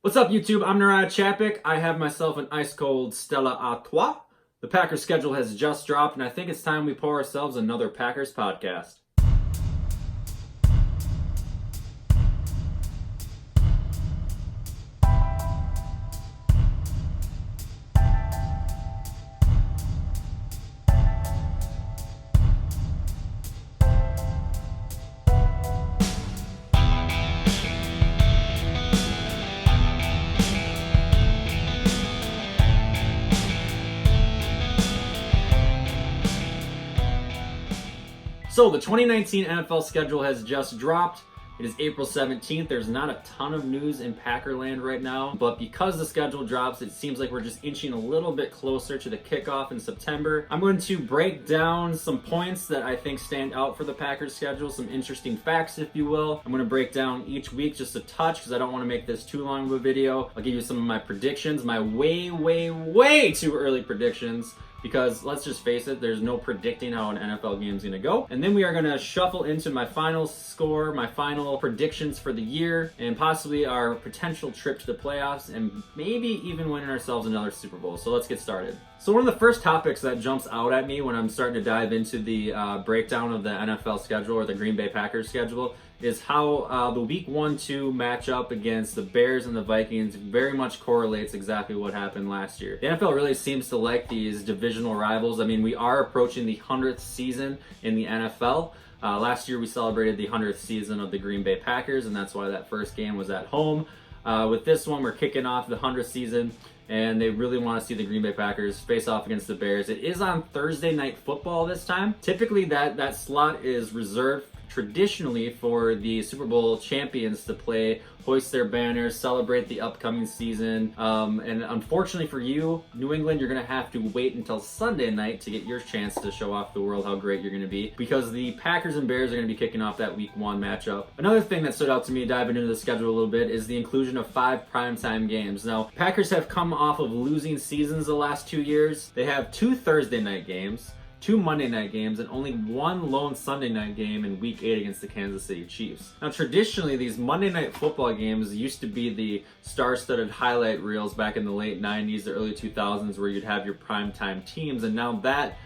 What's up, YouTube? I'm Untitled Chapter. I have myself an ice cold Stella Artois. The Packers schedule has just dropped, and I think it's time we pour ourselves another Packers podcast. So the 2019 NFL schedule has just dropped. It is April 17th. There's not a ton of news in Packerland right now, but because the schedule drops, it seems like we're just inching a little bit closer to the kickoff in September. I'm going to break down some points that I think stand out for the Packers schedule, some interesting facts, if you will. I'm going to break down each week just a touch because I don't want to make this too long of a video. I'll give you some of my predictions, my way too early predictions. Because let's just face it, there's no predicting how an NFL game is going to go. And then we are going to shuffle into my final score, my final predictions for the year, and possibly our potential trip to the playoffs, and maybe even winning ourselves another Super Bowl. So let's get started. So one of the first topics that jumps out at me when I'm starting to dive into the breakdown of the NFL schedule or the Green Bay Packers schedule is how the Week 1-2 matchup against the Bears and the Vikings very much correlates exactly what happened last year. The NFL really seems to like these divisional rivals. I mean, we are approaching the 100th season in the NFL. Last year we celebrated the 100th season of the Green Bay Packers, and that's why that first game was at home. With this one, we're kicking off the 100th season, and they really want to see the Green Bay Packers face off against the Bears. It is on Thursday Night Football this time. Typically that slot is reserved traditionally for the Super Bowl champions to play, hoist their banners, celebrate the upcoming season. And unfortunately for you, New England, you're going to have to wait until Sunday night to get your chance to show off the world how great you're going to be, because the Packers and Bears are going to be kicking off that Week 1 matchup. Another thing that stood out to me diving into the schedule a little bit is the inclusion of 5 primetime games. Now, Packers have come off of losing seasons the last 2 years. They have 2 Thursday night games, 2 Monday night games, and only 1 lone Sunday night game in Week 8 against the Kansas City Chiefs. Now, traditionally, these Monday night football games used to be the star-studded highlight reels back in the late 90s, the early 2000s, where you'd have your primetime teams, and now that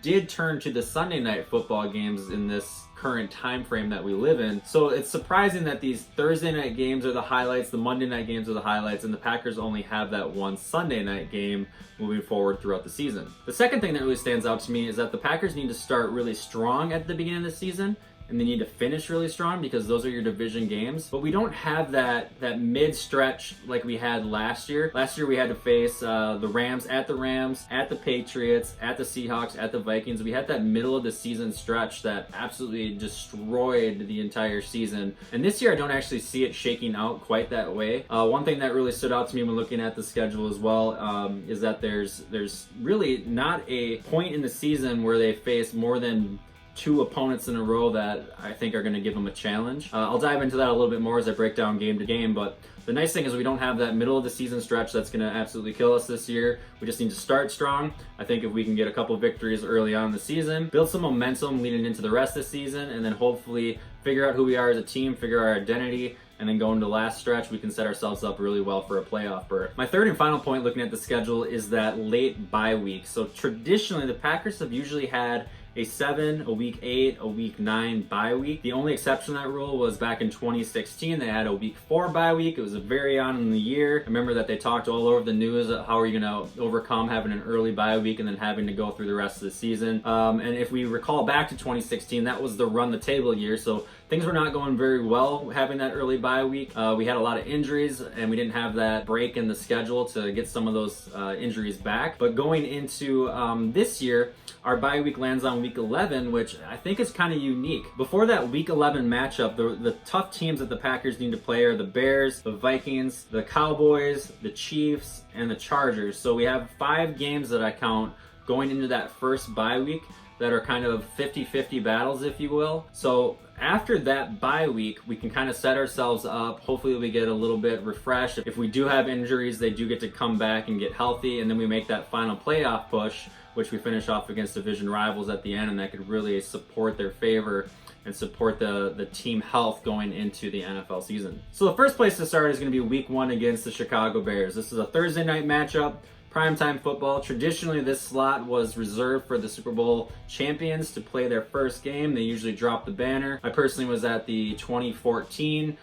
did turn to the Sunday night football games in this current time frame that we live in. So it's surprising that these Thursday night games are the highlights, the Monday night games are the highlights, and the Packers only have that one Sunday night game moving forward throughout the season. The second thing that really stands out to me is that the Packers need to start really strong at the beginning of the season, and they need to finish really strong because those are your division games. But we don't have that mid-stretch like we had last year. Last year we had to face the Rams, at the Patriots, at the Seahawks, at the Vikings. We had that middle of the season stretch that absolutely destroyed the entire season. And this year I don't actually see it shaking out quite that way. One thing that really stood out to me when looking at the schedule as well is that there's really not a point in the season where they face more than 2 opponents in a row that I think are going to give them a challenge. I'll dive into that a little bit more as I break down game to game, but the nice thing is we don't have that middle of the season stretch that's going to absolutely kill us this year. We just need to start strong. I think if we can get a couple victories early on in the season, build some momentum leading into the rest of the season, and then hopefully figure out who we are as a team, figure our identity, and then go into the last stretch, we can set ourselves up really well for a playoff berth. My third and final point looking at the schedule is that late bye week. So traditionally, the Packers have usually had a 7, a Week 8, a Week 9 bye week. The only exception to that rule was back in 2016. They had a Week 4 bye week. It was very on in the year. I remember that they talked all over the news about how are you going to overcome having an early bye week and then having to go through the rest of the season. And if we recall back to 2016, that was the run the table year. So things were not going very well having that early bye week. We had a lot of injuries and we didn't have that break in the schedule to get some of those injuries back. But going into this year, our bye week lands on Week 11, which I think is kind of unique. Before that Week 11 matchup, the tough teams that the Packers need to play are the Bears, the Vikings, the Cowboys, the Chiefs, and the Chargers. So we have 5 games that I count going into that first bye week that are kind of 50-50 battles, if you will. So after that bye week, we can kind of set ourselves up. Hopefully we get a little bit refreshed. If we do have injuries, they do get to come back and get healthy, and then we make that final playoff push, which we finish off against division rivals at the end, and that could really support their favor and support the team health going into the NFL season. So the first place to start is going to be week 1 against the Chicago Bears. This is a Thursday night matchup. Primetime football. Traditionally, this slot was reserved for the Super Bowl champions to play their first game. They usually drop the banner. I personally was at the 2014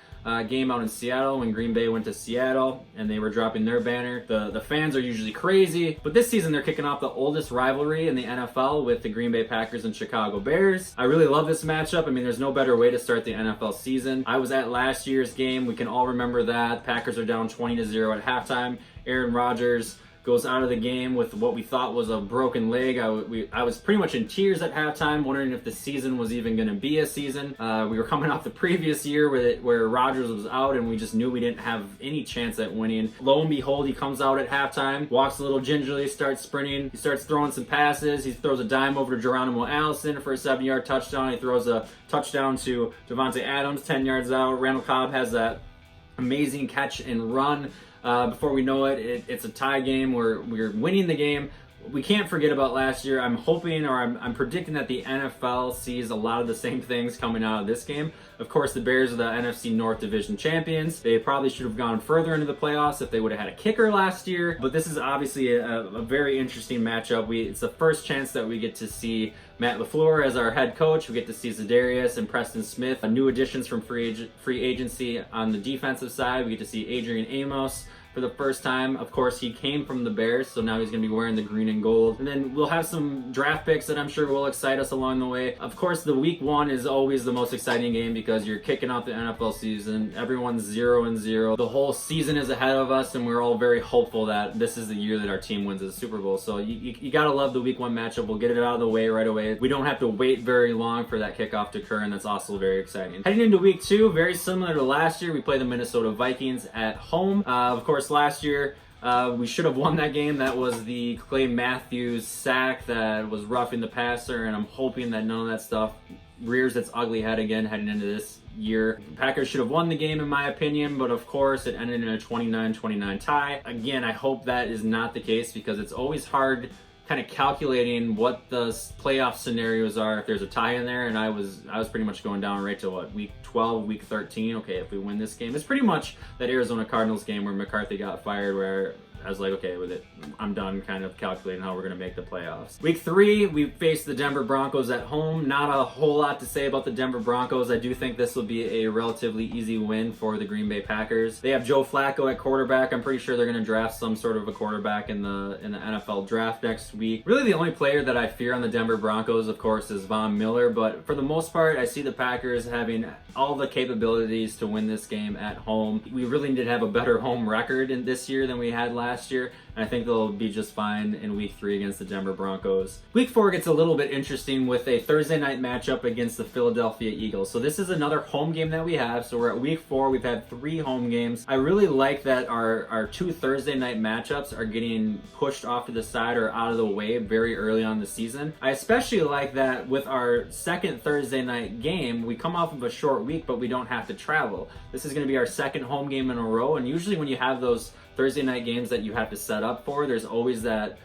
game out in Seattle when Green Bay went to Seattle and they were dropping their banner. The fans are usually crazy, but this season they're kicking off the oldest rivalry in the NFL with the Green Bay Packers and Chicago Bears. I really love this matchup. I mean, there's no better way to start the NFL season. I was at last year's game. We can all remember that. Packers are down 20-0 at halftime. Aaron Rodgers goes out of the game with what we thought was a broken leg. I was pretty much in tears at halftime, wondering if the season was even going to be a season. We were coming off the previous year where Rodgers was out, and we just knew we didn't have any chance at winning. Lo and behold, he comes out at halftime, walks a little gingerly, starts sprinting. He starts throwing some passes. He throws a dime over to Geronimo Allison for a 7-yard touchdown. He throws a touchdown to Devontae Adams 10 yards out. Randall Cobb has that amazing catch and run. Before we know it, it's a tie game. We're winning the game. We can't forget about last year. I'm hoping, or I'm predicting that the NFL sees a lot of the same things coming out of this game. Of course, the Bears are the NFC North Division champions. They probably should have gone further into the playoffs if they would have had a kicker last year. But this is obviously a very interesting matchup. It's the first chance that we get to see Matt LaFleur as our head coach. We get to see Za'Darius and Preston Smith, new additions from free agency on the defensive side. We get to see Adrian Amos for the first time. Of course, he came from the Bears, so now he's going to be wearing the green and gold. And then we'll have some draft picks that I'm sure will excite us along the way. Of course, the week 1 is always the most exciting game because you're kicking off the NFL season. Everyone's 0-0. The whole season is ahead of us, and we're all very hopeful that this is the year that our team wins the Super Bowl. So you got to love the week 1 matchup. We'll get it out of the way right away. We don't have to wait very long for that kickoff to occur, and that's also very exciting. Heading into week 2, very similar to last year, we play the Minnesota Vikings at home. Of course, last year, we should have won that game. That was the Clay Matthews sack that was roughing the passer, and I'm hoping that none of that stuff rears its ugly head again heading into this year. The Packers should have won the game in my opinion, but of course it ended in a 29-29 tie. Again, I hope that is not the case because it's always hard kind of calculating what the playoff scenarios are if there's a tie in there, and I was pretty much going down right to week 12, week 13. Okay, if we win this game, it's pretty much that Arizona Cardinals game where McCarthy got fired, where I was like, okay, with it, I'm done kind of calculating how we're going to make the playoffs. Week 3, we faced the Denver Broncos at home. Not a whole lot to say about the Denver Broncos. I do think this will be a relatively easy win for the Green Bay Packers. They have Joe Flacco at quarterback. I'm pretty sure they're going to draft some sort of a quarterback in the NFL draft next week. Really, the only player that I fear on the Denver Broncos, of course, is Von Miller, but for the most part, I see the Packers having all the capabilities to win this game at home. We really need to have a better home record in this year than we had last year, and I think they'll be just fine in week 3 against the Denver Broncos. Week 4 gets a little bit interesting with a Thursday night matchup against the Philadelphia Eagles. So this is another home game that we have. So we're at week 4. We've had 3 home games. I really like that our 2 Thursday night matchups are getting pushed off to the side or out of the way very early on in the season. I especially like that with our second Thursday night game, we come off of a short week, but we don't have to travel. This is going to be our second home game in a row, and usually when you have those Thursday night games that you have to set up for, there's always that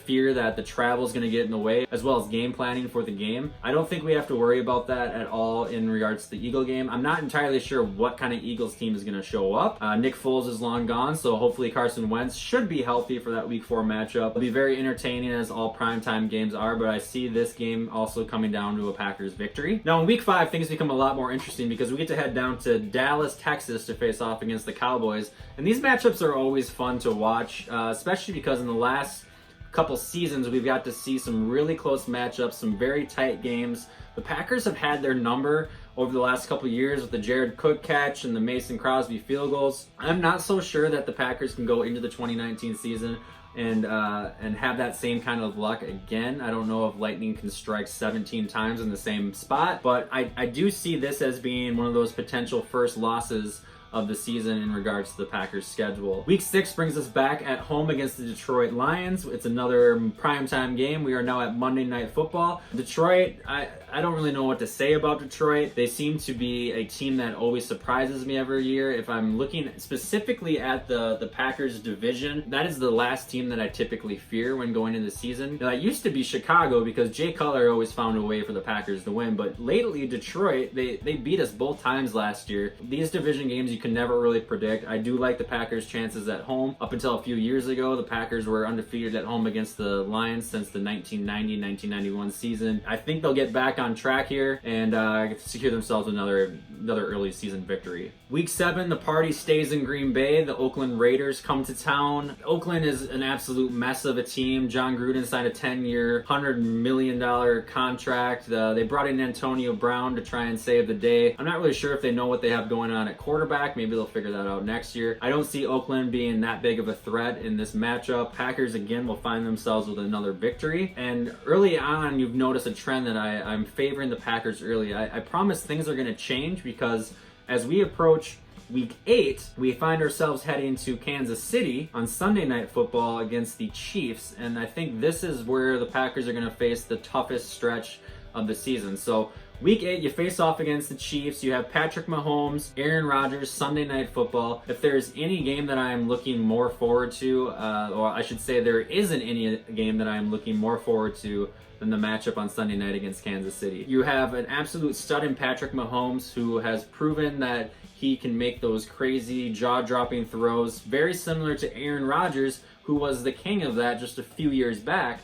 fear that the travel is going to get in the way, as well as game planning for the game. I don't think we have to worry about that at all in regards to the Eagle game. I'm not entirely sure what kind of Eagles team is going to show up. Nick Foles is long gone, so hopefully Carson Wentz should be healthy for that week 4 matchup. It'll be very entertaining as all primetime games are, but I see this game also coming down to a Packers victory. Now in week 5, things become a lot more interesting because we get to head down to Dallas, Texas to face off against the Cowboys. And these matchups are always fun to watch, especially because in the last couple seasons we've got to see some really close matchups, some very tight games. The Packers have had their number over the last couple years with the Jared Cook catch and the Mason Crosby field goals. I'm not so sure that the Packers can go into the 2019 season and have that same kind of luck again. I don't know if lightning can strike 17 times in the same spot, but I do see this as being one of those potential first losses of the season in regards to the Packers schedule. Week 6 brings us back at home against the Detroit Lions. It's another primetime game. We are now at Monday Night Football. Detroit, I don't really know what to say about Detroit. They seem to be a team that always surprises me every year. If I'm looking specifically at the Packers division, that is the last team that I typically fear when going into the season. Now, it used to be Chicago because Jay Cutler always found a way for the Packers to win, but lately Detroit, they beat us both times last year. These division games you can never really predict. I do like the Packers' chances at home. Up until a few years ago, the Packers were undefeated at home against the Lions since the 1990-1991 season. I think they'll get back on track here and secure themselves another early season victory. Week 7, the party stays in Green Bay. The Oakland Raiders come to town. Oakland is an absolute mess of a team. John Gruden signed a 10-year, $100 million contract. They brought in Antonio Brown to try and save the day. I'm not really sure if they know what they have going on at quarterback. Maybe they'll figure that out next year. I don't see Oakland being that big of a threat in this matchup. Packers, again, will find themselves with another victory. And early on, you've noticed a trend that I'm favoring the Packers early. I promise things are going to change because as we approach Week 8, we find ourselves heading to Kansas City on Sunday Night Football against the Chiefs, and I think this is where the Packers are going to face the toughest stretch of the season. So Week 8, you face off against the Chiefs. You have Patrick Mahomes, Aaron Rodgers, Sunday Night Football. If there's any game that I'm looking more forward to, or I should say there isn't any game that I'm looking more forward to than the matchup on Sunday night against Kansas City. You have an absolute stud in Patrick Mahomes who has proven that he can make those crazy jaw-dropping throws, very similar to Aaron Rodgers, who was the king of that just a few years back.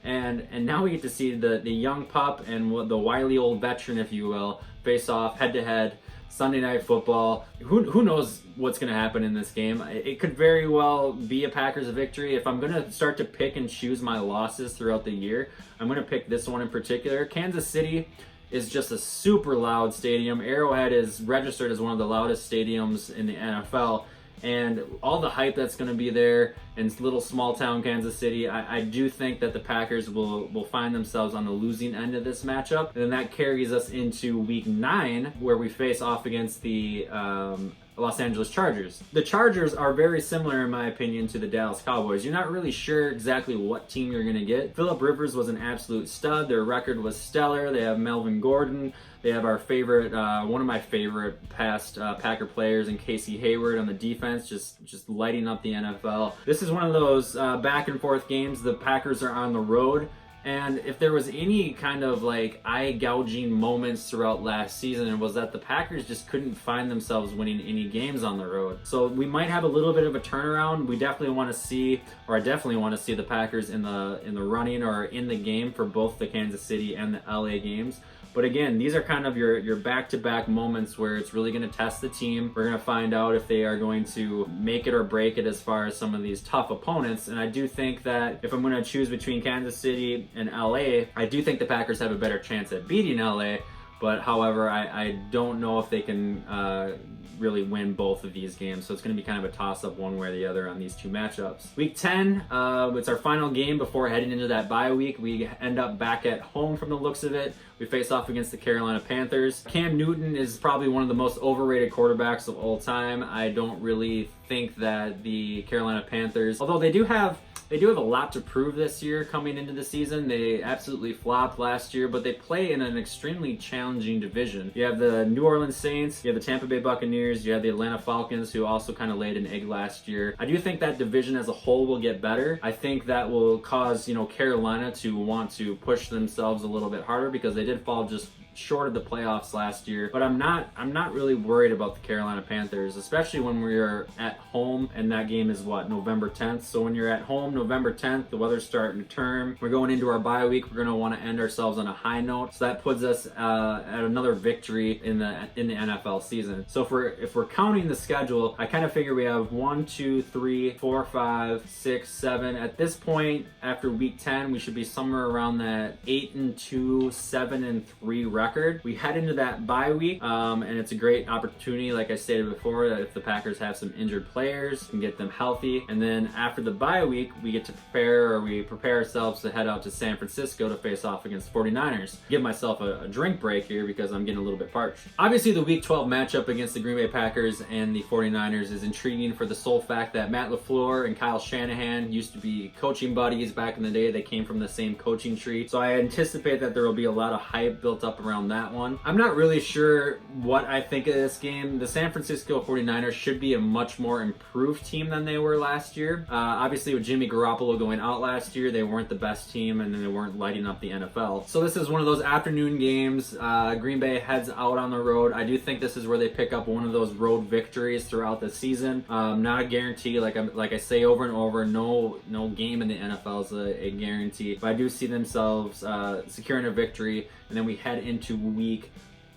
And now we get to see the young pup and the wily old veteran, if you will, face off head-to-head Sunday Night Football. Who knows what's going to happen in this game? It could very well be a Packers victory. If I'm going to start to pick and choose my losses throughout the year, I'm going to pick this one in particular. Kansas City is just a super loud stadium. Arrowhead is registered as one of the loudest stadiums in the NFL. And all the hype that's going to be there in little small town Kansas City, I do think that the Packers will find themselves on the losing end of this matchup. And then that carries us into Week 9, where we face off against the Los Angeles Chargers. The Chargers are very similar, in my opinion, to the Dallas Cowboys. You're not really sure exactly what team you're going to get. Phillip Rivers was an absolute stud. Their record was stellar. They have Melvin Gordon. They have our favorite, one of my favorite past Packer players in Casey Hayward on the defense, just lighting up the NFL. This is one of those back and forth games. The Packers are on the road. And if there was any kind of like eye-gouging moments throughout last season, it was that the Packers just couldn't find themselves winning any games on the road. So we might have a little bit of a turnaround. We definitely want to see, or I definitely want to see the Packers in the running or in the game for both the Kansas City and the LA games. But again, these are kind of your back-to-back moments where it's really going to test the team. We're going to find out if they are going to make it or break it as far as some of these tough opponents. And I do think that if I'm going to choose between Kansas City and LA, I do think the Packers have a better chance at beating LA. But however, I don't know if they can really win both of these games. So it's going to be kind of a toss-up one way or the other on these two matchups. Week 10, it's our final game before heading into that bye week. We end up back at home from the looks of it. We face off against the Carolina Panthers. Cam Newton is probably one of the most overrated quarterbacks of all time. I don't really think that the Carolina Panthers, although they do have a lot to prove this year coming into the season. They absolutely flopped last year, but they play in an extremely challenging division. You have the New Orleans Saints, you have the Tampa Bay Buccaneers, you have the Atlanta Falcons, who also kind of laid an egg last year. I do think that division as a whole will get better. I think that will cause, Carolina to want to push themselves a little bit harder because they did fall just short of the playoffs last year. But I'm not really worried about the Carolina Panthers, especially when we're at home, and that game is November 10th. So when you're at home November 10th, the weather's starting to turn. We're going into our bye week. We're going to want to end ourselves on a high note. So that puts us at another victory in the NFL season. So if we're counting the schedule, I kind of figure we have 1, 2, 3, 4, 5, 6, 7. At this point, after week 10, we should be somewhere around that 8-2, 7-3 record. record. We head into that bye week, and it's a great opportunity, like I stated before, that if the Packers have some injured players, can get them healthy. And then after the bye week, we get to prepare ourselves to head out to San Francisco to face off against 49ers. Give myself a drink break here because I'm getting a little bit parched. Obviously, the Week 12 matchup against the Green Bay Packers and the 49ers is intriguing for the sole fact that Matt LaFleur and Kyle Shanahan used to be coaching buddies back in the day. They came from the same coaching tree. So I anticipate that there will be a lot of hype built up around that one. I'm not really sure what I think of this game. The San Francisco 49ers should be a much more improved team than they were last year. Obviously, with Jimmy Garoppolo going out last year, they weren't the best team and they weren't lighting up the NFL. So this is one of those afternoon games. Green Bay heads out on the road. I do think this is where they pick up one of those road victories throughout the season. Not a guarantee, like I say over and over, no game in the NFL is a guarantee. But I do see themselves securing a victory, and then we head into week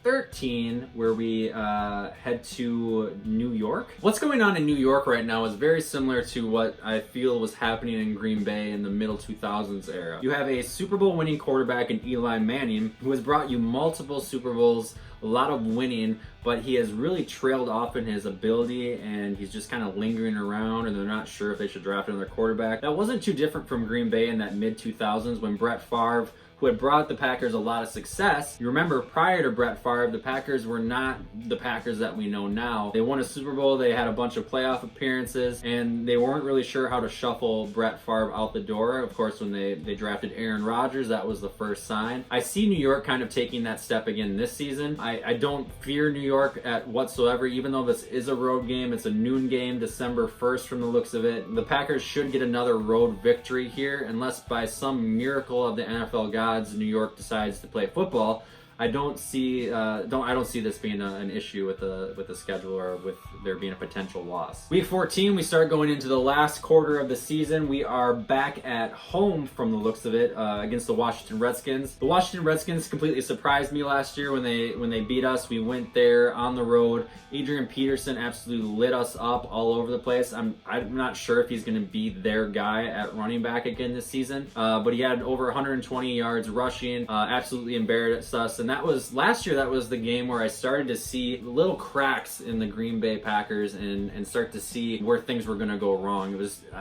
13, where we head to New York. What's going on in New York right now is very similar to what I feel was happening in Green Bay in the middle 2000s era. You have a Super Bowl winning quarterback in Eli Manning, who has brought you multiple Super Bowls, a lot of winning, but he has really trailed off in his ability, and he's just kind of lingering around, and they're not sure if they should draft another quarterback. That wasn't too different from Green Bay in that mid-2000s when Brett Favre, who had brought the Packers a lot of success. You remember, prior to Brett Favre, the Packers were not the Packers that we know now. They won a Super Bowl, they had a bunch of playoff appearances, and they weren't really sure how to shuffle Brett Favre out the door. Of course, when they drafted Aaron Rodgers, that was the first sign. I see New York kind of taking that step again this season. I don't fear New York at whatsoever, even though this is a road game. It's a noon game, December 1st from the looks of it. The Packers should get another road victory here, unless by some miracle of the NFL gods, New York decides to play football. I don't see this being an issue with the schedule or with there being a potential loss. Week 14, we start going into the last quarter of the season. We are back at home from the looks of it against the Washington Redskins. The Washington Redskins completely surprised me last year when they beat us. We went there on the road. Adrian Peterson absolutely lit us up all over the place. I'm not sure if he's going to be their guy at running back again this season, but he had over 120 yards rushing, absolutely embarrassed us. And that was last year. That was the game where I started to see little cracks in the Green Bay Packers and start to see where things were going to go wrong.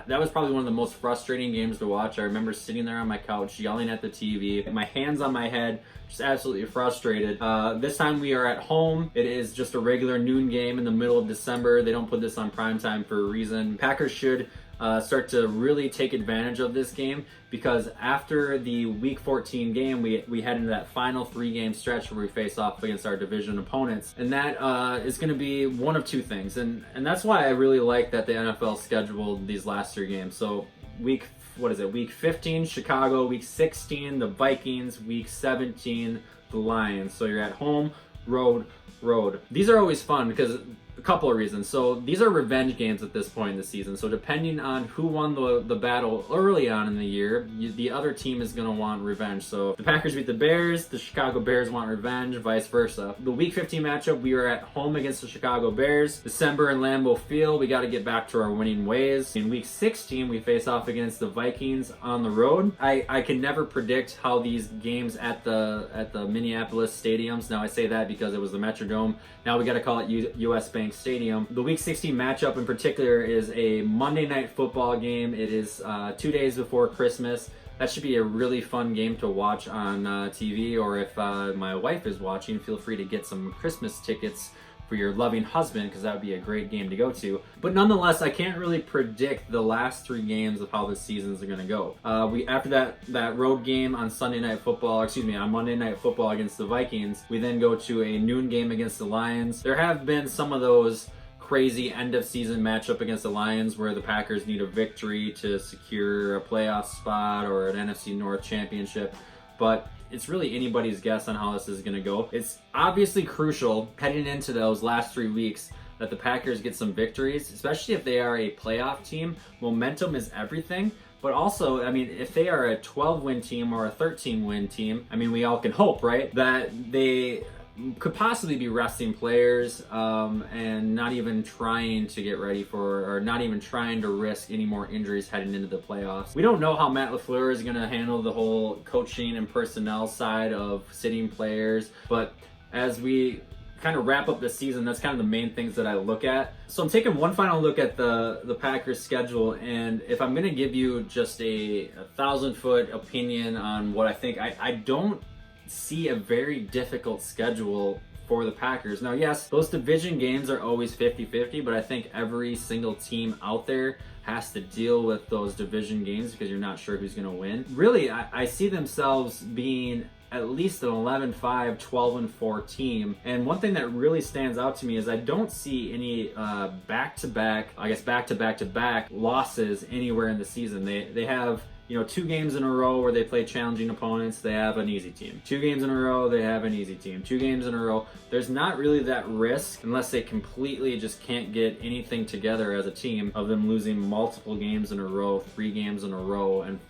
That was probably one of the most frustrating games to watch. I remember sitting there on my couch yelling at the TV, my hands on my head, just absolutely frustrated. This time we are at home. It is just a regular noon game in the middle of December. They don't put this on primetime for a reason. Packers should start to really take advantage of this game, because after the Week 14 game, we head into that final 3-game stretch where we face off against our division opponents, and that is going to be one of two things, and that's why I really like that the NFL scheduled these last 3 games. So Week 15, Chicago. Week 16, the Vikings. Week 17, the Lions. So you're at home, road. These are always fun because a couple of reasons. So these are revenge games at this point in the season. So depending on who won the battle early on in the year, the other team is going to want revenge. So if the Packers beat the Bears, the Chicago Bears want revenge, vice versa. The Week 15 matchup, we are at home against the Chicago Bears. December in Lambeau Field, we got to get back to our winning ways. In Week 16, we face off against the Vikings on the road. I can never predict how these games at the Minneapolis stadiums. Now I say that because it was the Metrodome. Now we got to call it US Bank Stadium. The Week 16 matchup in particular is a Monday Night Football game. It is 2 days before Christmas. That should be a really fun game to watch on TV, or if my wife is watching, feel free to get some Christmas tickets for your loving husband, because that would be a great game to go to. But nonetheless, I can't really predict the last 3 games of how the seasons are going to go. After that road game on Monday Night Football against the Vikings, we then go to a noon game against the Lions. There have been some of those crazy end of season matchup against the Lions where the Packers need a victory to secure a playoff spot or an NFC North championship, but it's really anybody's guess on how this is going to go. It's obviously crucial heading into those last 3 weeks that the Packers get some victories, especially if they are a playoff team. Momentum is everything. But also, I mean, if they are a 12-win team or a 13-win team, I mean, we all can hope, right, that they could possibly be resting players and not even trying to get ready for, or not even trying to risk any more injuries heading into the playoffs. We don't know how Matt LaFleur is going to handle the whole coaching and personnel side of sitting players, but as we kind of wrap up the season, that's kind of the main things that I look at. So I'm taking one final look at the Packers schedule, and if I'm going to give you just a 1,000-foot opinion on what I think, I don't see a very difficult schedule for the Packers. Now, yes, those division games are always 50-50, but I think every single team out there has to deal with those division games because you're not sure who's going to win. Really, I see themselves being at least an 11-5, 12-4 team. And one thing that really stands out to me is I don't see any back-to-back losses anywhere in the season. They have 2 games in a row where they play challenging opponents, they have an easy team. 2 games in a row, they have an easy team. 2 games in a row. There's not really that risk, unless they completely just can't get anything together as a team, of them losing multiple games in a row, 3 games in a row, and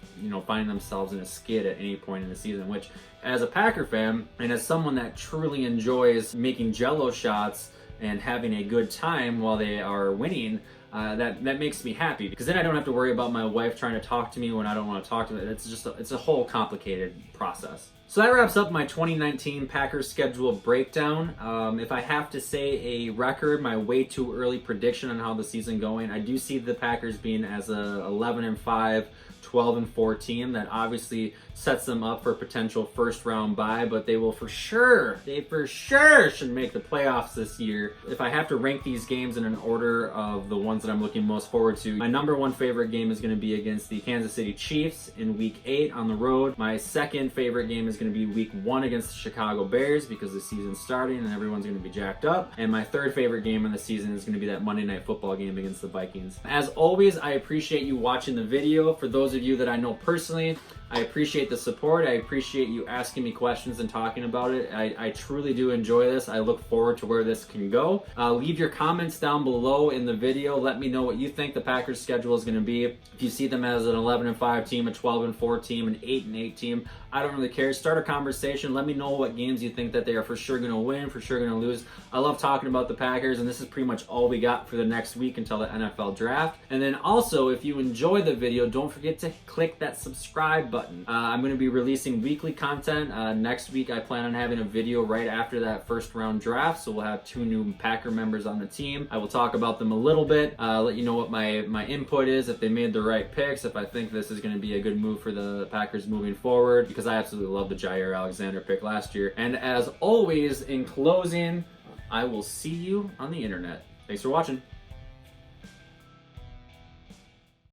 finding themselves in a skid at any point in the season, which, as a Packer fan, and as someone that truly enjoys making jello shots and having a good time while they are winning, that makes me happy, because then I don't have to worry about my wife trying to talk to me when I don't want to talk to them. It's a whole complicated process. So that wraps up my 2019 Packers schedule breakdown. If I have to say a record, my way too early prediction on how the season going, I do see the Packers being as a 11-5, 12-4 team. That obviously sets them up for potential first round bye, but they for sure should make the playoffs this year. If I have to rank these games in an order of the ones that I'm looking most forward to, my number 1 favorite game is going to be against the Kansas City Chiefs in week 8 on the road. My second favorite game is going to be week 1 against the Chicago Bears, because the season's starting and everyone's going to be jacked up. And my third favorite game in the season is going to be that Monday Night Football game against the Vikings. As always, I appreciate you watching the video. For those of you that I know personally, I appreciate the support. I appreciate you asking me questions and talking about it. I truly do enjoy this. I look forward to where this can go. Leave your comments down below in the video. Let me know what you think the Packers schedule is going to be. If you see them as an 11-5 team, a 12-4 team, an 8-8 team, I don't really care. Start a conversation. Let me know what games you think that they are for sure going to win, for sure going to lose. I love talking about the Packers, and this is pretty much all we got for the next week until the NFL draft. And then also, if you enjoy the video, don't forget to click that subscribe button. I'm going to be releasing weekly content. Next week, I plan on having a video right after that first round draft, so we'll have 2 new Packer members on the team. I will talk about them a little bit, let you know what my input is, if they made the right picks, if I think this is going to be a good move for the Packers moving forward, because I absolutely love the Jair Alexander pick last year. And as always, in closing, I will see you on the internet. Thanks for watching.